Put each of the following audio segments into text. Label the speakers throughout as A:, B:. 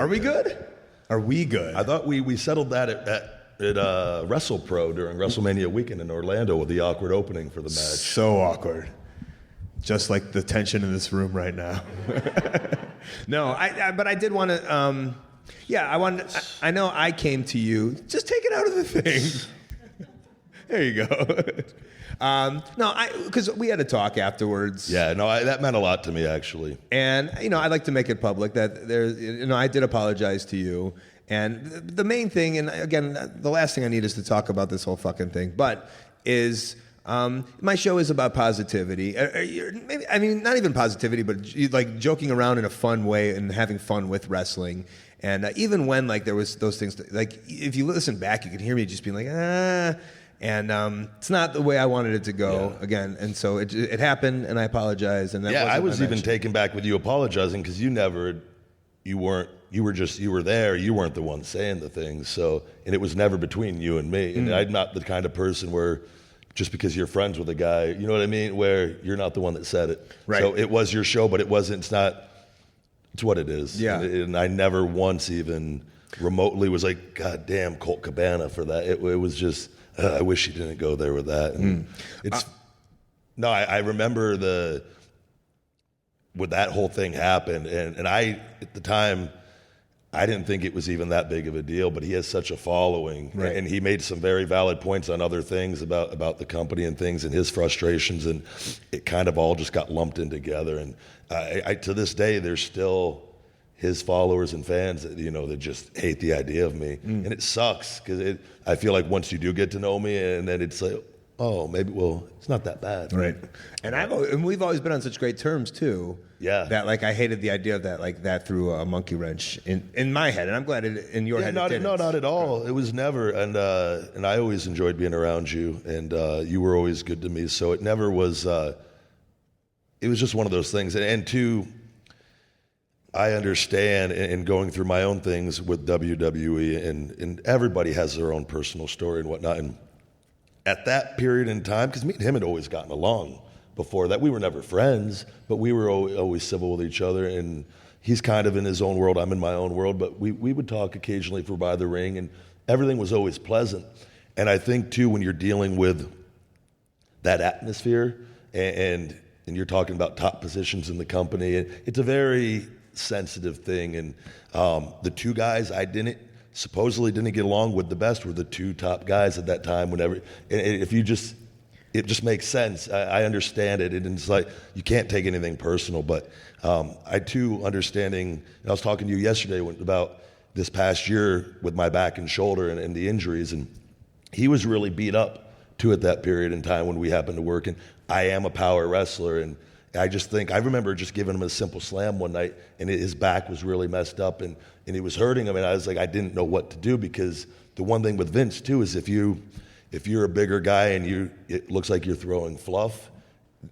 A: Are we good? Are we good?
B: I thought we settled that at WrestlePro during WrestleMania weekend in Orlando with the awkward opening for the match.
A: So awkward. Just like the tension in this room right now. No, but I did want to. I know I came to you. Just take it out of the thing. There you go. Because we had a talk afterwards.
B: Yeah, no, that meant a lot to me, actually.
A: And, I'd like to make it public that I did apologize to you. And the main thing, and again, the last thing I need is to talk about this whole fucking thing, but is my show is about positivity. Not even positivity, but like joking around in a fun way and having fun with wrestling. And even when like there was those things, like if you listen back, you can hear me just being like, And it's not the way I wanted it to go again. And so it happened, and I apologize. And that
B: I was even taken back with you apologizing because you were there. You weren't the one saying the things. So, and it was never between you and me. And I'm not the kind of person where just because you're friends with a guy, you know what I mean? Where you're not the one that said it.
A: Right.
B: So it was your show, but it's what it is.
A: Yeah.
B: And I never once even remotely was like, God damn, Colt Cabana for that. It was just, I wish he didn't go there with that. And I remember when that whole thing happened, and I, at the time, I didn't think it was even that big of a deal, but he has such a following,
A: right.
B: And he made some very valid points on other things about the company and things and his frustrations, and it kind of all just got lumped in together. And I to this day, there's still his followers and fans that just hate the idea of me, and it sucks because I feel like once you do get to know me, and then it's like, oh, maybe it's not that bad,
A: right? And we've always been on such great terms too.
B: Yeah,
A: that like I hated the idea of that, like that threw a monkey wrench in my head, and I'm glad in your head.
B: Not at all. It was never, and I always enjoyed being around you, and you were always good to me. So it never was. It was just one of those things, and two, I understand in going through my own things with WWE, and everybody has their own personal story and whatnot. And at that period in time, because me and him had always gotten along before that. We were never friends, but we were always civil with each other. And he's kind of in his own world, I'm in my own world. But we would talk occasionally if we're by the ring, and everything was always pleasant. And I think, too, when you're dealing with that atmosphere, and you're talking about top positions in the company, it's a very sensitive thing. And the two guys supposedly didn't get along with the best were the two top guys at that time. It just makes sense. I understand it, and it's like you can't take anything personal. But I too understanding. And I was talking to you yesterday about this past year with my back and shoulder and the injuries, and he was really beat up too at that period in time when we happened to work. And I am a power wrestler, and I remember just giving him a simple slam one night, and his back was really messed up, and it was hurting him, and I was like, I didn't know what to do, because the one thing with Vince too is if you're a bigger guy and it looks like you're throwing fluff,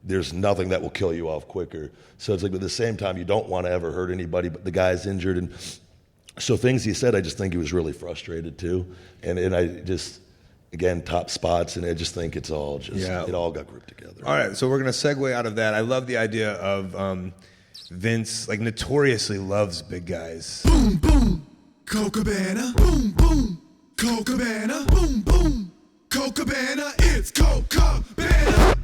B: there's nothing that will kill you off quicker. So it's like, at the same time, you don't want to ever hurt anybody, but the guy's injured, and so things he said, I just think he was really frustrated too, and I just. Again, top spots, and I just think it all got grouped together.
A: All right, so we're going to segue out of that. I love the idea of Vince, like, notoriously loves big guys.
C: Boom, boom, Colt Cabana. Boom, boom, Colt Cabana. Boom, boom, Colt Cabana. It's Colt Cabana.